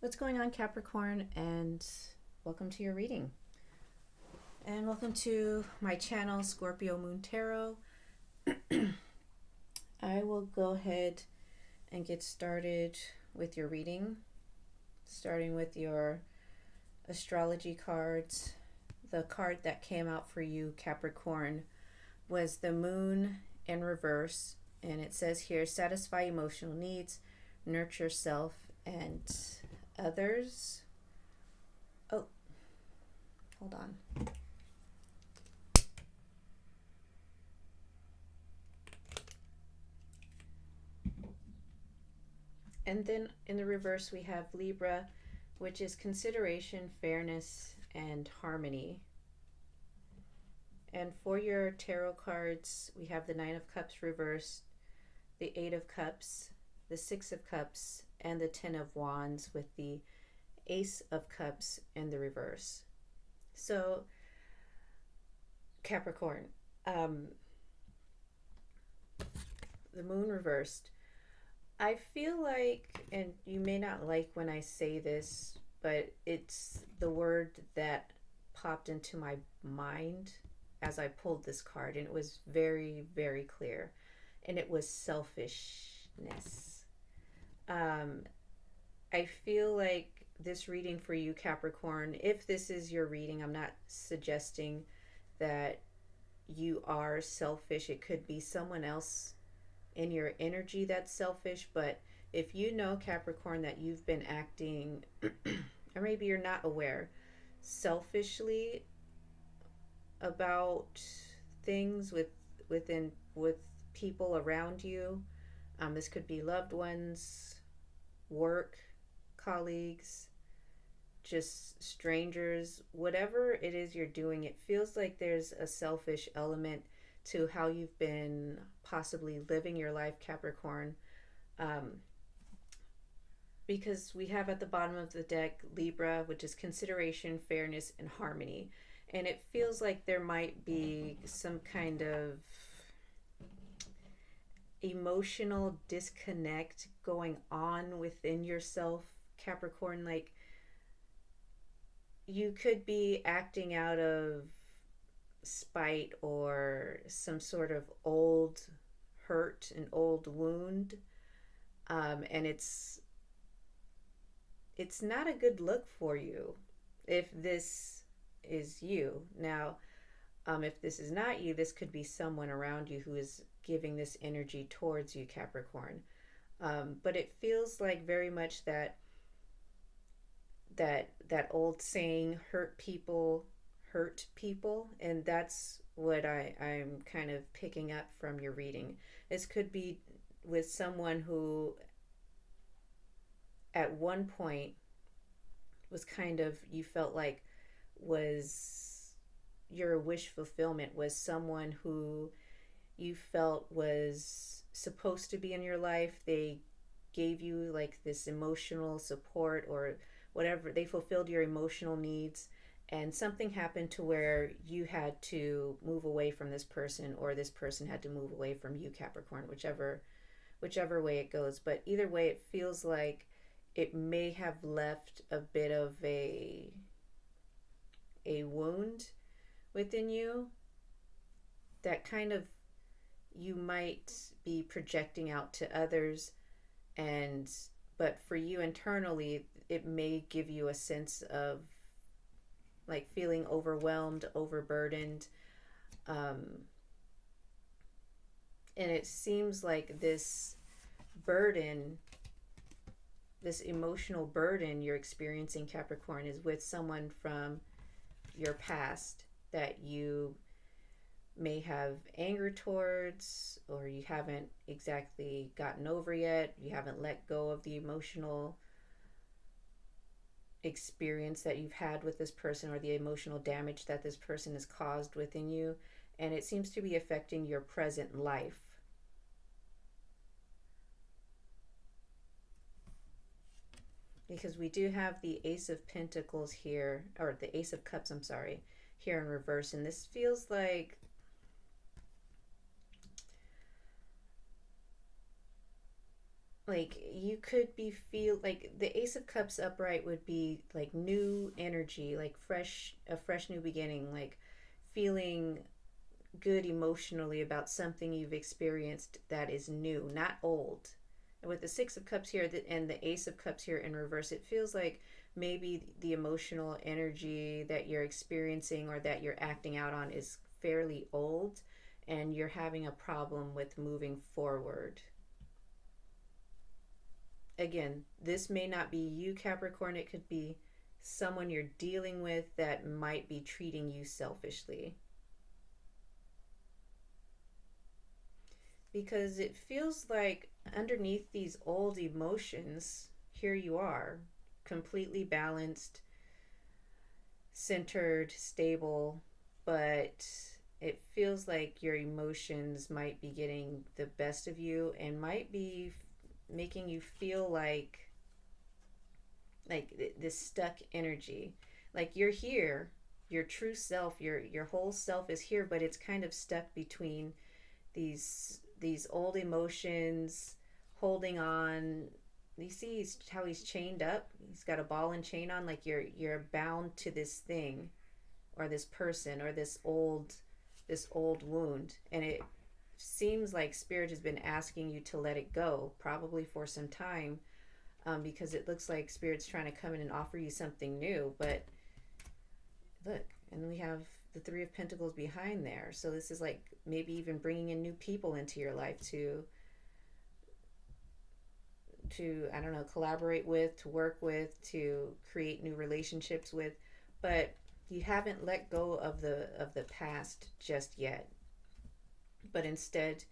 What's going on, Capricorn? And welcome to your reading. And welcome to my channel, Scorpio Moon Tarot. I will go ahead and get started with your reading, starting with your astrology cards. The card that came out for you, Capricorn, was the Moon in reverse. And it says here, satisfy emotional needs, nurture self and others. Oh, hold on. And then in the reverse, we have Libra, which is consideration, fairness, and harmony. And for your tarot cards, we have the Nine of Cups reversed, the Eight of Cups, the Six of Cups, and the Ten of Wands with the Ace of Cups in the reverse. So, Capricorn, the Moon reversed. I feel like, and you may not like when I say this, but it's the word that popped into my mind as I pulled this card, and it was very, very clear. And it was selfishness. I feel like this reading for you, Capricorn, if this is your reading, I'm not suggesting that you are selfish. It could be someone else in your energy that's selfish, but if you know, Capricorn, that you've been acting or maybe you're not aware, selfishly about things with people around you, this could be loved ones, work colleagues, just strangers, whatever it is you're doing, it feels like there's a selfish element to how you've been possibly living your life, Capricorn. Because we have at the bottom of the deck Libra, which is consideration, fairness, and harmony. And it feels like there might be some kind of emotional disconnect going on within yourself, Capricorn. Like, you could be acting out of spite or some sort of old hurt, an old wound, and it's not a good look for you if this is you. Now, if this is not you, this could be someone around you who is giving this energy towards you, Capricorn. But it feels like very much that old saying, hurt people hurt people, and that's what I'm kind of picking up from your reading. This could be with someone who at one point was kind of, you felt like was your wish fulfillment, was someone who you felt was supposed to be in your life. They gave you like this emotional support or whatever, they fulfilled your emotional needs, and something happened to where you had to move away from this person, or this person had to move away from you, Capricorn, whichever way it goes. But either way, it feels like it may have left a bit of a wound within you that kind of you might be projecting out to others, and but for you internally, it may give you a sense of like feeling overwhelmed, overburdened, and it seems like this burden, this emotional burden you're experiencing, Capricorn, is with someone from your past that you may have anger towards, or you haven't exactly gotten over yet. You haven't let go of the emotional experience that you've had with this person, or the emotional damage that this person has caused within you, and it seems to be affecting your present life. Because we do have the Ace of Pentacles here, or the Ace of Cups, I'm sorry, here in reverse, and this feels like like you could be feel like the Ace of Cups upright would be like new energy, like a fresh new beginning, like feeling good emotionally about something you've experienced that is new, not old. And with the Six of Cups here and the Ace of Cups here in reverse, it feels like maybe the emotional energy that you're experiencing or that you're acting out on is fairly old and you're having a problem with moving forward. Again, this may not be you, Capricorn. It could be someone you're dealing with that might be treating you selfishly. Because it feels like underneath these old emotions, here you are, completely balanced, centered, stable, but it feels like your emotions might be getting the best of you and might be making you feel like this stuck energy. Like you're here, your true self, your whole self is here, but it's kind of stuck between these old emotions, holding on. You see how he's chained up. He's got a ball and chain on. Like you're bound to this thing, or this person, or this old wound, and it seems like spirit has been asking you to let it go, probably for some time, because it looks like spirit's trying to come in and offer you something new. But look, and we have the Three of Pentacles behind there. So this is like maybe even bringing in new people into your life to I don't know, collaborate with, to work with, to create new relationships with, but you haven't let go of the past just yet. But instead,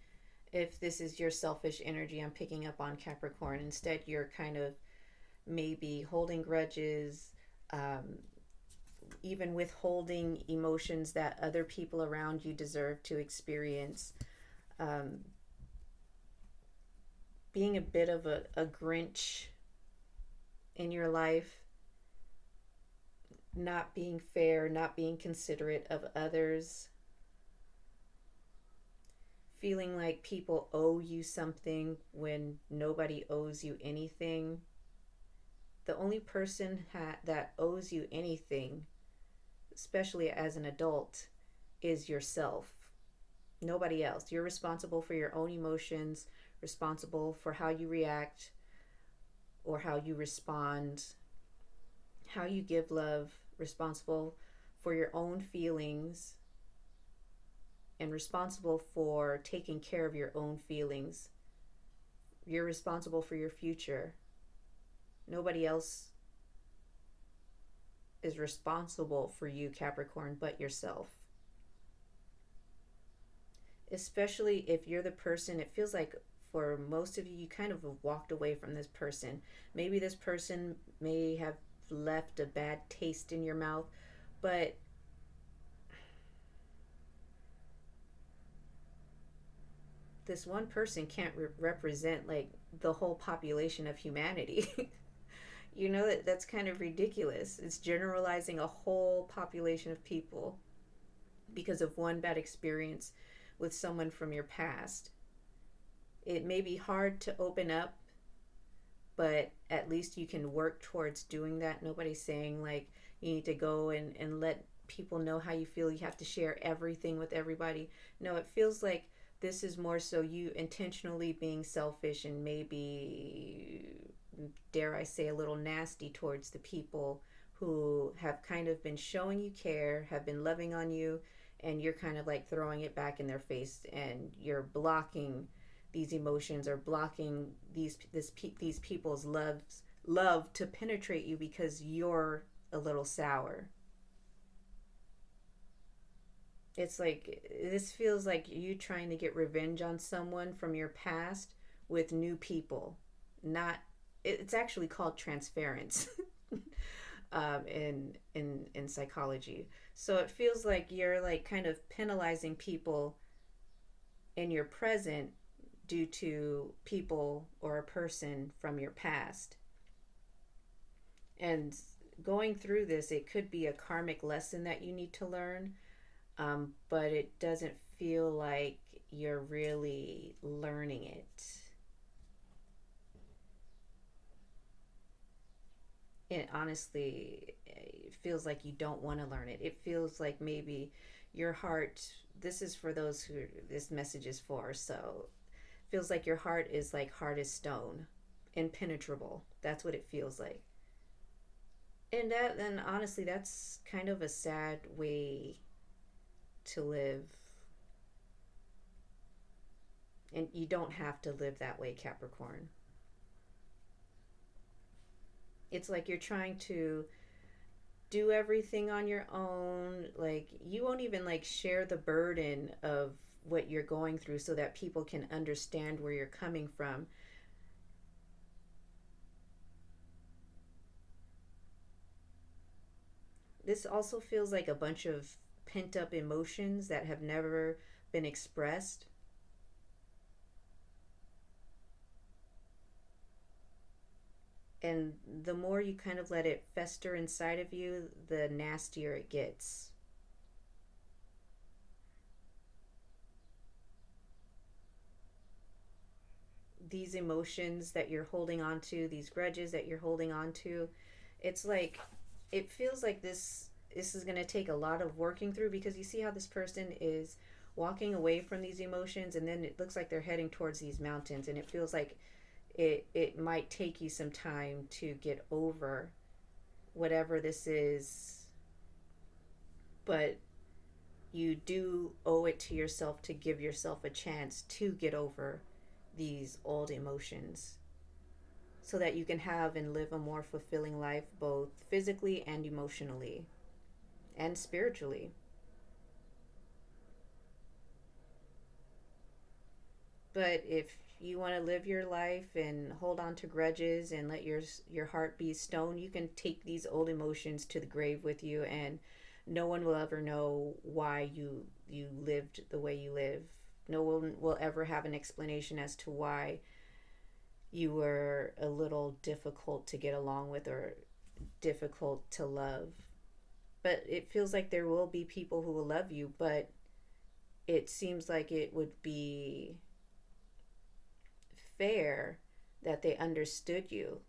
if this is your selfish energy I'm picking up on, Capricorn, instead you're kind of maybe holding grudges, um, even withholding emotions that other people around you deserve to experience, um, being a bit of a Grinch in your life, not being fair, not being considerate of others, feeling like people owe you something when nobody owes you anything. The only person that owes you anything, especially as an adult, is yourself. Nobody else. You're responsible for your own emotions, responsible for how you react or how you respond, how you give love, responsible for your own feelings, and responsible for taking care of your own feelings. You're responsible for your future. Nobody else is responsible for you, Capricorn, but yourself. Especially if you're the person, it feels like for most of you, you kind of have walked away from this person. Maybe this person may have left a bad taste in your mouth, but this one person can't represent like the whole population of humanity. You know that's kind of ridiculous. It's generalizing a whole population of people because of one bad experience with someone from your past. It may be hard to open up, but at least you can work towards doing that. Nobody's saying like you need to go and let people know how you feel. You have to share everything with everybody. No, it feels like this is more so you intentionally being selfish and maybe, dare I say, a little nasty towards the people who have kind of been showing you care, have been loving on you, and you're kind of like throwing it back in their face and you're blocking these emotions or blocking these people's love to penetrate you because you're a little sour. It's like this feels like you trying to get revenge on someone from your past with new people. Not it's actually called transference in psychology. So it feels like you're like kind of penalizing people in your present due to people or a person from your past. And going through this, it could be a karmic lesson that you need to learn, but it doesn't feel like you're really learning it. honestly, it feels like you don't want to learn it. It feels like maybe your heart, this is for those who this message is for, so it feels like your heart is like hard as stone, impenetrable. That's what it feels like. And that, then honestly, that's kind of a sad way to live. And you don't have to live that way, Capricorn. It's like you're trying to do everything on your own. Like you won't even like share the burden of what you're going through so that people can understand where you're coming from. This also feels like a bunch of pent up emotions that have never been expressed. And the more you kind of let it fester inside of you, the nastier it gets. These emotions that you're holding on to, these grudges that you're holding on to, it's like it feels like this is going to take a lot of working through, because you see how this person is walking away from these emotions, and then it looks like they're heading towards these mountains, and it feels like it might take you some time to get over whatever this is, but you do owe it to yourself to give yourself a chance to get over these old emotions so that you can have and live a more fulfilling life, both physically and emotionally and spiritually. But if you want to live your life and hold on to grudges and let your heart be stone, you can take these old emotions to the grave with you, and no one will ever know why you lived the way you live. No one will ever have an explanation as to why you were a little difficult to get along with or difficult to love. But it feels like there will be people who will love you, but it seems like it would be fair that they understood you,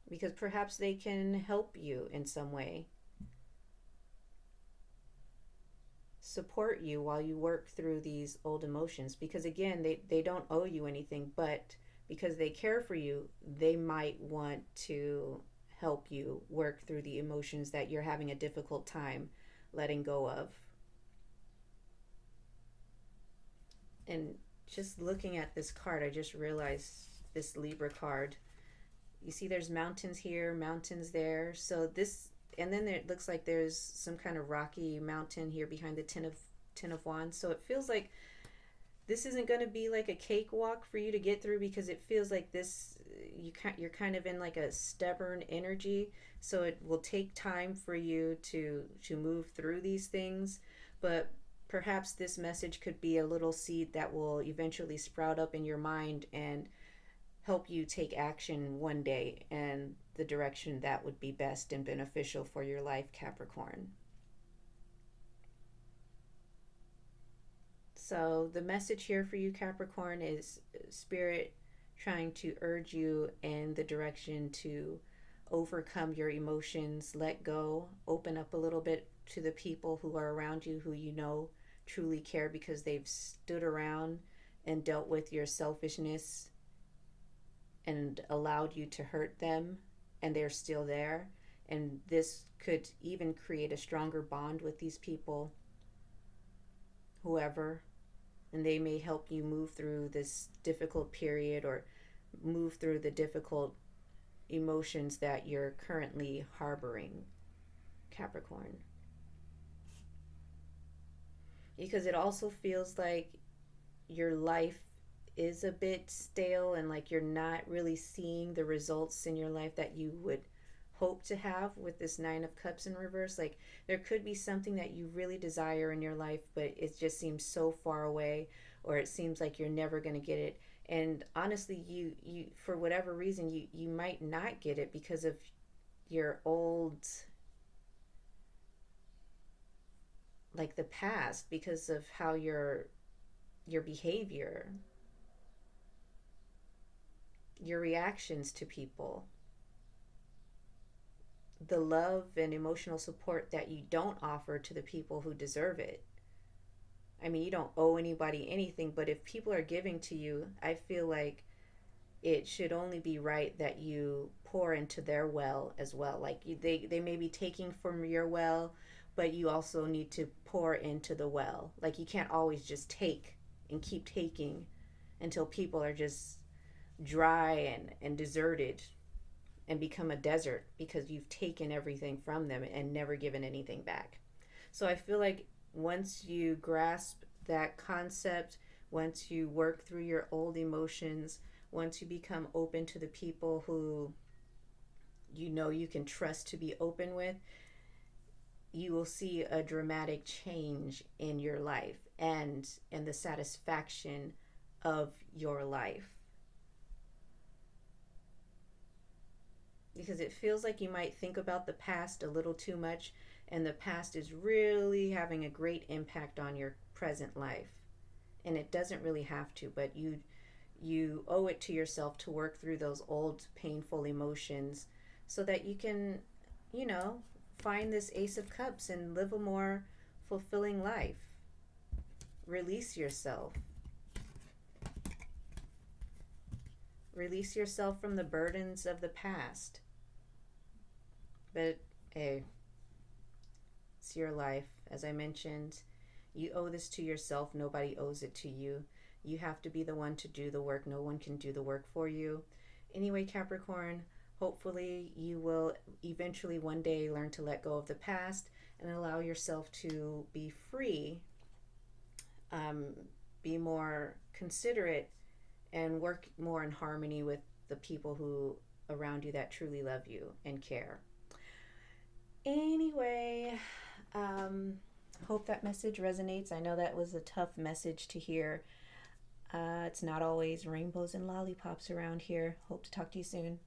because perhaps they can help you in some way, support you while you work through these old emotions. Because again, they don't owe you anything, but because they care for you, they might want to help you work through the emotions that you're having a difficult time letting go of. And just looking at this card, I just realized this Libra card. You see, there's mountains here, mountains there. So this, and then there, it looks like there's some kind of rocky mountain here behind the Ten of Wands. So it feels like this isn't going to be like a cakewalk for you to get through, because it feels like this you're kind of in like a stubborn energy, so it will take time for you to move through these things. But perhaps this message could be a little seed that will eventually sprout up in your mind and help you take action one day in the direction that would be best and beneficial for your life, Capricorn. So the message here for you, Capricorn, is Spirit trying to urge you in the direction to overcome your emotions, let go, open up a little bit to the people who are around you who you know truly care, because they've stood around and dealt with your selfishness and allowed you to hurt them, and they're still there. And this could even create a stronger bond with these people, whoever, and they may help you move through this difficult period or move through the difficult emotions that you're currently harboring, Capricorn. Because it also feels like your life is a bit stale, and like you're not really seeing the results in your life that you would hope to have with this Nine of Cups in reverse. Like there could be something that you really desire in your life, but it just seems so far away, or it seems like you're never going to get it. And honestly, you for whatever reason, you might not get it because of your old, like the past, because of how your behavior, your reactions to people. the love and emotional support that you don't offer to the people who deserve it. I mean, you don't owe anybody anything, but if people are giving to you, I feel like it should only be right that you pour into their well as well. Like they may be taking from your well, but you also need to pour into the well. Like you can't always just take and keep taking until people are just dry and deserted and become a desert because you've taken everything from them and never given anything back. So I feel like once you grasp that concept, once you work through your old emotions, once you become open to the people who you know you can trust to be open with, you will see a dramatic change in your life and the satisfaction of your life. Because it feels like you might think about the past a little too much, and the past is really having a great impact on your present life. And it doesn't really have to, but you owe it to yourself to work through those old painful emotions so that you can, you know, find this Ace of Cups and live a more fulfilling life. Release yourself. Release yourself from the burdens of the past. But hey, it's your life. As I mentioned, you owe this to yourself. Nobody owes it to you. You have to be the one to do the work. No one can do the work for you. Anyway, Capricorn, hopefully you will eventually one day learn to let go of the past and allow yourself to be free, um, be more considerate, and work more in harmony with the people who around you that truly love you and care. Anyway, um, hope that message resonates. I know that was a tough message to hear. It's not always rainbows and lollipops around here. Hope to talk to you soon.